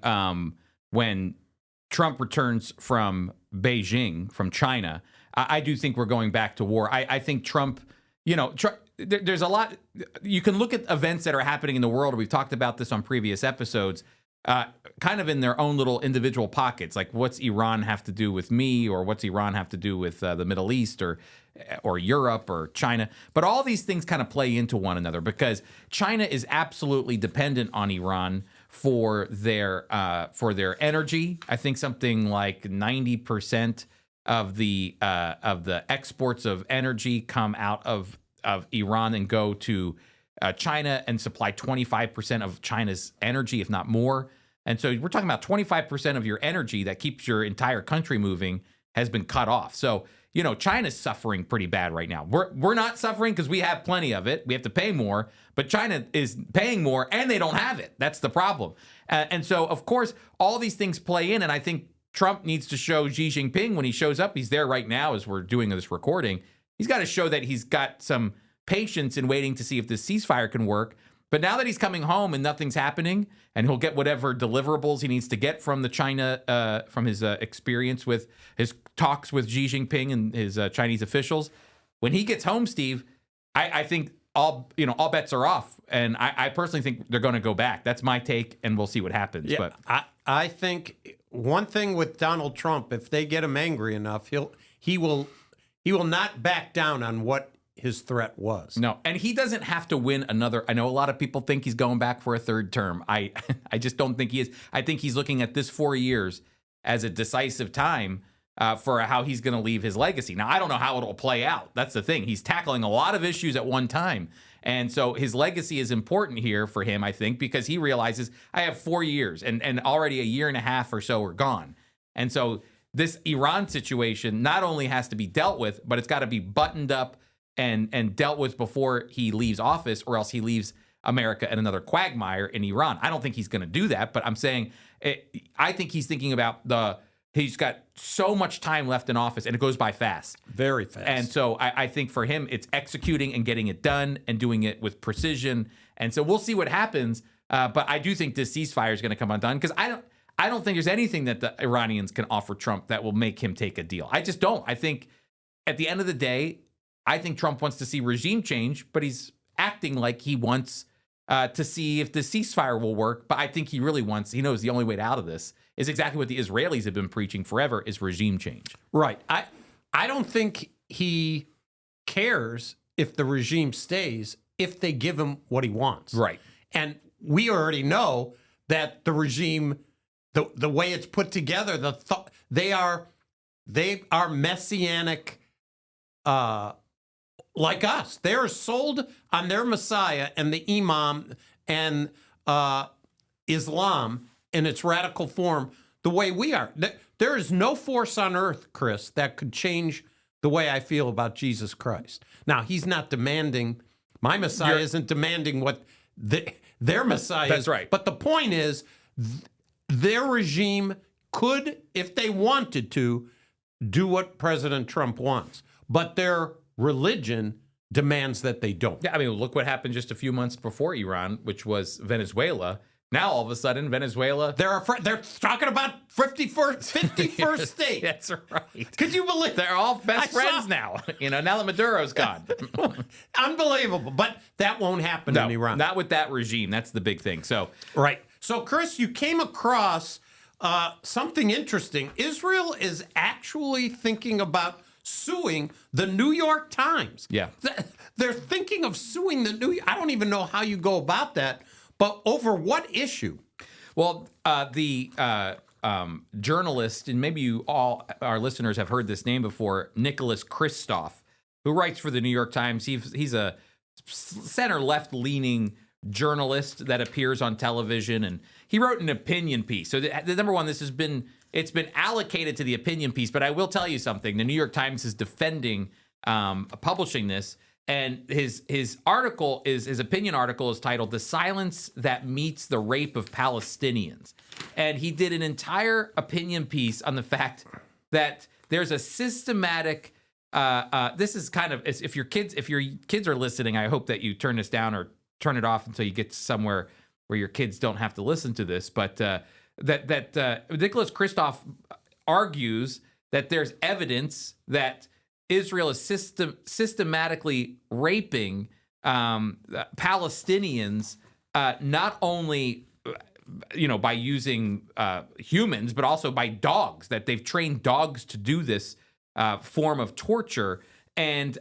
Trump returns from Beijing, from China, I do think we're going back to war. I think Trump, there's a lot. You can look at events that are happening in the world. We've talked about this on previous episodes, kind of in their own little individual pockets. Like, what's Iran have to do with me, or what's Iran have to do with the Middle East, or Europe or China? But all these things kind of play into one another, because China is absolutely dependent on Iran for their energy. I think something like 90% of the exports of energy come out of Iran and go to China and supply 25% of China's energy, if not more. And so we're talking about 25% of your energy that keeps your entire country moving has been cut off. So, China's suffering pretty bad right now. We're not suffering because we have plenty of it. We have to pay more, but China is paying more and they don't have it. That's the problem. And so, of course, all these things play in. And I think Trump needs to show Xi Jinping when he shows up. He's there right now as we're doing this recording. He's got to show that he's got some patience in waiting to see if this ceasefire can work. But now that he's coming home and nothing's happening, and he'll get whatever deliverables he needs to get from the China, from his experience with his talks with Xi Jinping and his Chinese officials, when he gets home, Steve, I think all bets are off, and I personally think they're going to go back. That's my take, and we'll see what happens. Yeah, but I think one thing with Donald Trump, if they get him angry enough, he will not back down on what his threat was. No, and he doesn't have to win another. I know a lot of people think he's going back for a third term. I just don't think he is. I think he's looking at this 4 years as a decisive time for how he's going to leave his legacy. Now, I don't know how it'll play out. That's the thing. He's tackling a lot of issues at one time. And so his legacy is important here for him, I think, because he realizes I have 4 years and already a year and a half or so are gone. And so this Iran situation not only has to be dealt with, but it's got to be buttoned up and dealt with before he leaves office, or else he leaves America in another quagmire in Iran. I don't think he's going to do that, but I'm saying I think he's thinking about he's got so much time left in office, and it goes by fast. Very fast. And so I think for him, it's executing and getting it done and doing it with precision. And so we'll see what happens. But I do think this ceasefire is going to come undone, because I don't think there's anything that the Iranians can offer Trump that will make him take a deal. I just don't. I think at the end of the day, I think Trump wants to see regime change, but he's acting like he wants to see if the ceasefire will work. But I think he knows the only way out of this is exactly what the Israelis have been preaching forever, is regime change. Right. I don't think he cares if the regime stays if they give him what he wants. Right. And we already know that the regime, the way it's put together, they are messianic, like us. They are sold on their Messiah and the Imam and Islam in its radical form the way we are. There is no force on earth, Chris, that could change the way I feel about Jesus Christ. Now, he's not demanding, my Messiah isn't demanding what their Messiah That's is. right. But the point is, their regime could, if they wanted to, do what President Trump wants. But their religion demands that they don't. Yeah, I mean, look what happened just a few months before Iran, which was Venezuela. Now, all of a sudden, Venezuela... They're talking about 51st state. That's right. Could you believe They're all best friends now. Now that Maduro's gone. Unbelievable. But that won't happen in Iran. Not with that regime. That's the big thing. So, right. So, Chris, you came across something interesting. Israel is actually thinking about suing the New York Times. Yeah. They're thinking of suing the New York. I don't even know how you go about that. But over what issue? well, the journalist, and maybe you all, our listeners, have heard this name before, Nicholas Kristof, who writes for the New York Times. He's a center-left leaning journalist that appears on television, and he wrote an opinion piece. So the number one, it's been allocated to the opinion piece, but I will tell you something. The New York Times is defending publishing this, and his article his opinion article is titled "The Silence That Meets the Rape of Palestinians," and he did an entire opinion piece on the fact that there's a systematic. This is kind of, if your kids are listening, I hope that you turn this down or turn it off until you get somewhere where your kids don't have to listen to this. But Nicholas Kristof argues that there's evidence that Israel is systematically raping Palestinians, not only by using humans, but also by dogs. That they've trained dogs to do this form of torture, and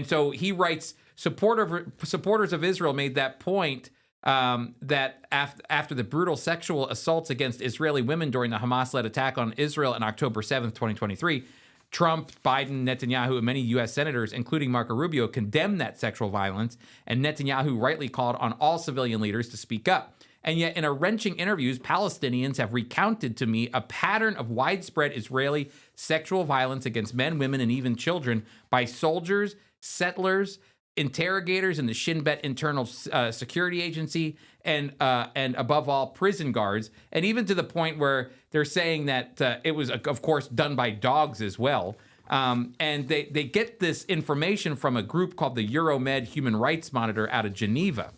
so he writes, supporters of Israel made that point that after the brutal sexual assaults against Israeli women during the Hamas-led attack on Israel on October 7th, 2023, Trump, Biden, Netanyahu, and many U.S. senators, including Marco Rubio, condemned that sexual violence, and Netanyahu rightly called on all civilian leaders to speak up. And yet, in a wrenching interviews, Palestinians have recounted to me a pattern of widespread Israeli sexual violence against men, women, and even children by soldiers, settlers, interrogators in the Shin Bet Internal Security Agency, and above all, prison guards, and even to the point where they're saying that it was, of course, done by dogs as well. And they get this information from a group called the Euromed Human Rights Monitor out of Geneva.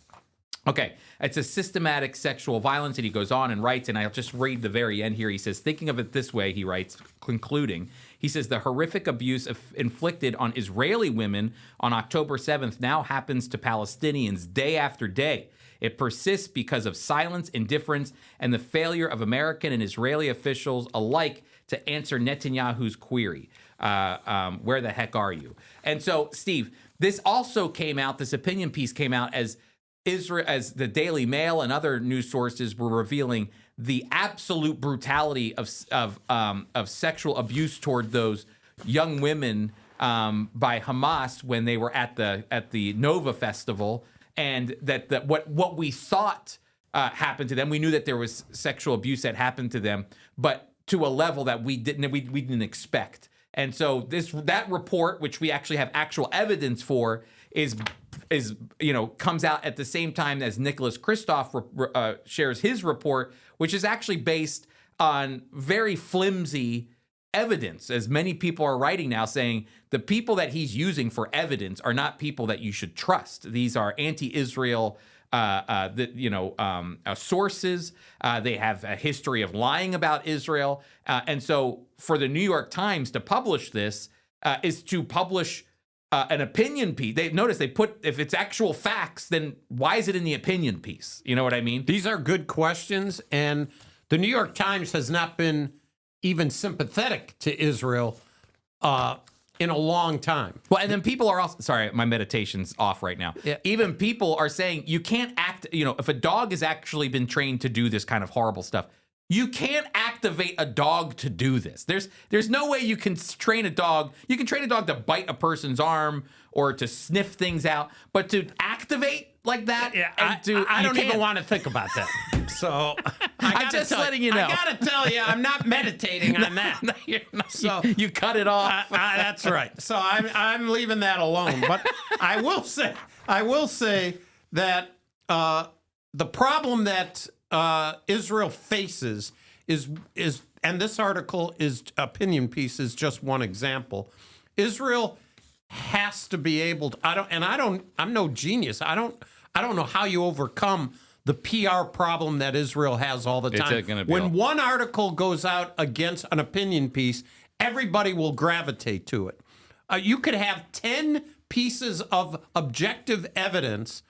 Okay, it's a systematic sexual violence, and he goes on and writes, and I'll just read the very end here. He says, thinking of it this way, he writes, concluding, he says, the horrific abuse inflicted on Israeli women on October 7th now happens to Palestinians day after day. It persists because of silence, indifference, and the failure of American and Israeli officials alike to answer Netanyahu's query. Where the heck are you? And so, Steve, this also came out, this opinion piece came out as the Daily Mail and other news sources were revealing the absolute brutality of sexual abuse toward those young women by Hamas when they were at the Nova Festival, and that what we thought happened to them, we knew that there was sexual abuse that happened to them, but to a level that we didn't expect. And so that report, which we actually have actual evidence for, comes out at the same time as Nicholas Kristof shares his report, which is actually based on very flimsy evidence, as many people are writing now, saying the people that he's using for evidence are not people that you should trust. These are anti-Israel sources. They have a history of lying about Israel. And so for the New York Times to publish this is to publish an opinion piece. They put, if it's actual facts, then why is it in the opinion piece? You know what I mean? These are good questions, and the New York Times has not been even sympathetic to Israel in a long time. Well, and then people are also, sorry, my meditation's off right now. Yeah. Even people are saying you can't act, if a dog has actually been trained to do this kind of horrible stuff, you can't activate a dog to do this. There's no way you can train a dog. You can train a dog to bite a person's arm or to sniff things out, but to activate like that. Yeah, and I you don't even can't. want to think about that. So I'm just letting you know. I gotta tell you, I'm not meditating on that. No, you're not. So you cut it off. that's right. So I'm leaving that alone. But I will say that the problem that Israel faces is, and this article is opinion piece is just one example. Israel has to be able to. I'm no genius. I don't know how you overcome the PR problem that Israel has all the time. When one article goes out against an opinion piece, everybody will gravitate to it. You could have 10 pieces of objective evidence,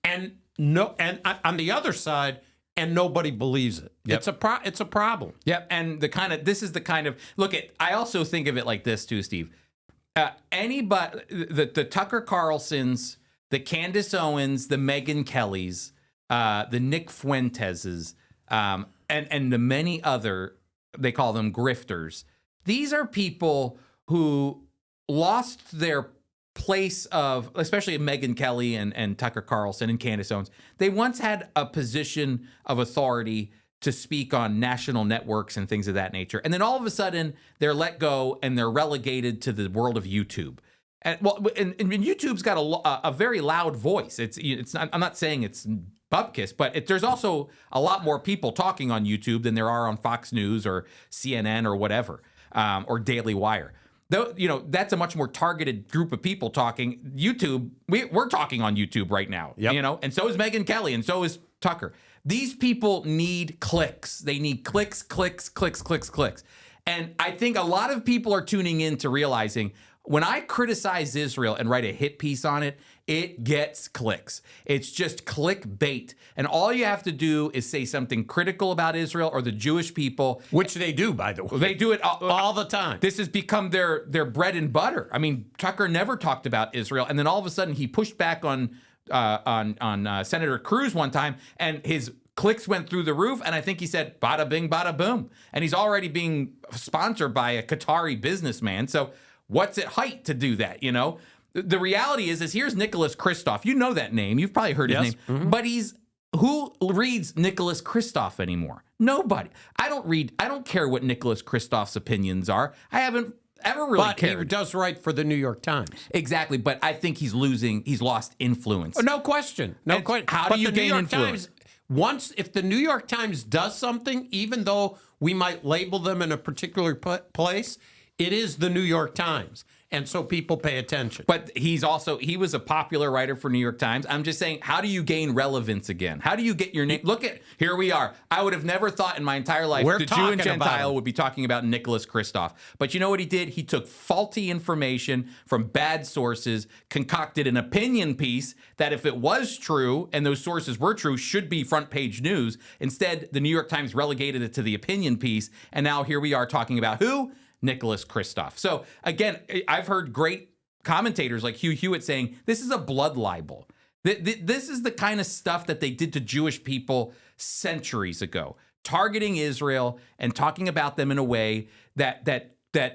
and on the other side, and nobody believes it. Yep. It's a problem. Yep. And this is the kind of look at. I also think of it like this too, Steve. Anybody, the Tucker Carlsons, the Candace Owens, the Megyn Kellys, the Nick Fuenteses, and the many other, they call them grifters. These are people who lost their place of, especially Megyn Kelly and Tucker Carlson and Candace Owens. They once had a position of authority to speak on national networks and things of that nature. And then all of a sudden they're let go and they're relegated to the world of YouTube. And YouTube's got a very loud voice. It's not, I'm not saying it's bupkis, but there's also a lot more people talking on YouTube than there are on Fox News or CNN or whatever, or Daily Wire. Though, that's a much more targeted group of people talking. YouTube, we're talking on YouTube right now, and so is Megyn Kelly and so is Tucker. These people need clicks. They need clicks. And I think a lot of people are tuning in to realizing when I criticize Israel and write a hit piece on it, it gets clicks. It's just clickbait. And all you have to do is say something critical about Israel or the Jewish people. Which they do, by the way. They do it all the time. This has become their bread and butter. I mean, Tucker never talked about Israel. And then all of a sudden he pushed back on Senator Cruz one time, and his clicks went through the roof, and I think he said, bada bing, bada boom. And he's already being sponsored by a Qatari businessman. So what's it height to do that, The reality is here's Nicholas Kristof. You know that name. You've probably heard his name. Mm-hmm. But who reads Nicholas Kristof anymore? Nobody. I don't care what Nicholas Kristof's opinions are. I haven't ever really cared. He does write for the New York Times. Exactly, but I think he's lost influence. Oh, no question. How do you gain influence? If the New York Times does something, even though we might label them in a particular place, it is the New York Times. And so people pay attention. But he was a popular writer for New York Times. I'm just saying, how do you gain relevance again? How do you get your name? Look here we are. I would have never thought in my entire life the Jew and Gentile would be talking about Nicholas Kristof. But you know what he did? He took faulty information from bad sources, concocted an opinion piece that if it was true, and those sources were true, should be front page news. Instead, the New York Times relegated it to the opinion piece. And now here we are talking about who? Nicholas Kristof. So again, I've heard great commentators like Hugh Hewitt saying this is a blood libel. This is the kind of stuff that they did to Jewish people centuries ago, targeting Israel and talking about them in a way that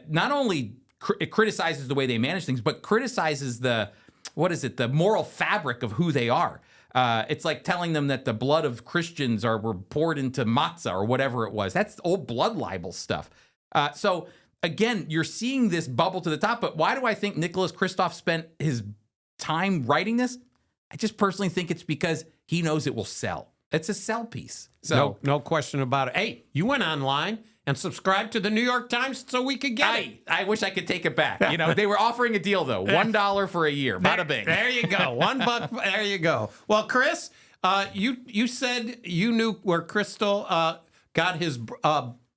not only it criticizes the way they manage things, but criticizes the moral fabric of who they are. It's like telling them that the blood of Christians were poured into matzah or whatever it was. That's old blood libel stuff. So again, you're seeing this bubble to the top, but why do I think Nicholas Kristof spent his time writing this? I just personally think it's because he knows it will sell. It's a sell piece. So no question about it. Hey, you went online and subscribed to the New York Times so we could get it. I wish I could take it back. They were offering a deal though, $1 for a year. Bada bing. There you go. $1. There you go. Well, Chris, you said you knew where Crystal got his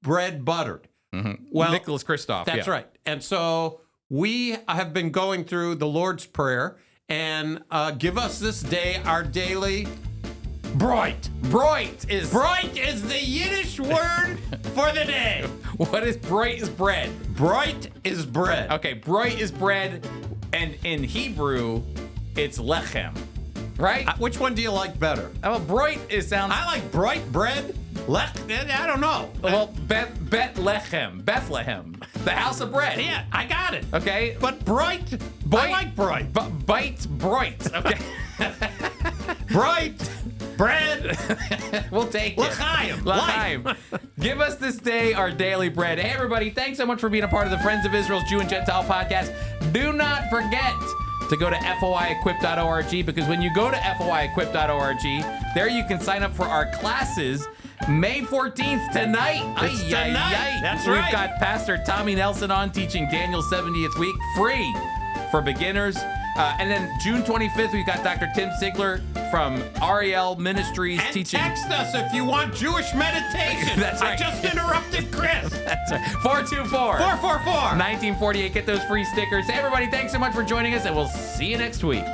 bread buttered. Mm-hmm. Well, Nicholas Kristof. That's right. And so we have been going through the Lord's Prayer, and give us this day our daily Broyt. Broyt is the Yiddish word for the day. What is Broyt? Is bread. Broyt is bread. Okay, Broyt is bread, and in Hebrew, it's lechem, right? Which one do you like better? Well, Broyt sounds. I like Broyt bread. I don't know. Well, Bethlehem, the house of bread. Yeah, I got it. Okay, but Broyt, I like Broyt. Broyt. Okay. Broyt, bread, We'll take it. l'chaim, L'chaim. Give us this day our daily bread. Hey, everybody, thanks so much for being a part of the Friends of Israel's Jew and Gentile podcast. Do not forget to go to foiequip.org, because when you go to foiequip.org, there you can sign up for our classes May 14th, tonight. It's tonight. That's We've right. got Pastor Tommy Nelson on teaching Daniel's 70th week, free for beginners. And then June 25th, we've got Dr. Tim Sigler from REL Ministries and teaching. text us if you want Jewish meditation. That's right. I just interrupted Chris. That's right. 424 444. 1948. Get those free stickers. Hey, everybody, thanks so much for joining us, and we'll see you next week.